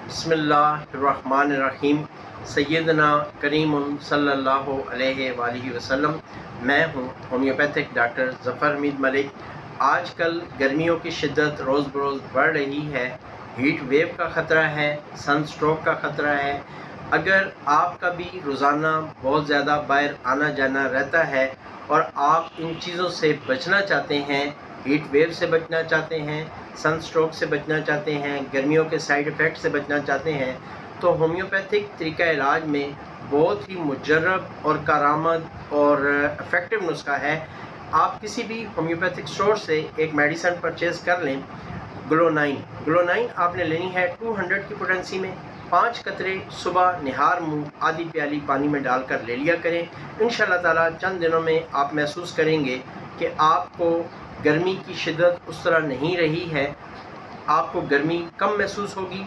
बिस्मिल्लाहिर्रहमानिर्रहीम। सैयदना करीमुन सल्लल्लाहु अलैहि वसल्लम। मैं हूँ होम्योपैथिक डॉक्टर ज़फ़र हमीद मलिक। आजकल गर्मियों की शिद्दत रोज़ बरोज़ बढ़ रही है। हीट वेव का ख़तरा है, सन स्ट्रोक का ख़तरा है। अगर आपका भी रोज़ाना बहुत ज़्यादा बाहर आना जाना रहता है और आप इन चीज़ों से बचना चाहते हैं, हीट वेव से बचना चाहते हैं, सन स्ट्रोक से बचना चाहते हैं, गर्मियों के साइड इफ़ेक्ट से बचना चाहते हैं, तो होम्योपैथिक तरीक़ा इलाज में बहुत ही मुजर्रब और कारआमद और इफ़ेक्टिव नुस्खा है। आप किसी भी होम्योपैथिक स्टोर से एक मेडिसिन परचेज़ कर लें, ग्लो9 आपने लेनी है 200 की पोटेंसी में। 5 कतरे सुबह निहार मुँह आधी प्याली पानी में डालकर ले लिया करें। इंशाअल्लाह ताला चंद दिनों में आप महसूस करेंगे कि आपको गर्मी की शिद्दत उस तरह नहीं रही है, आपको गर्मी कम महसूस होगी।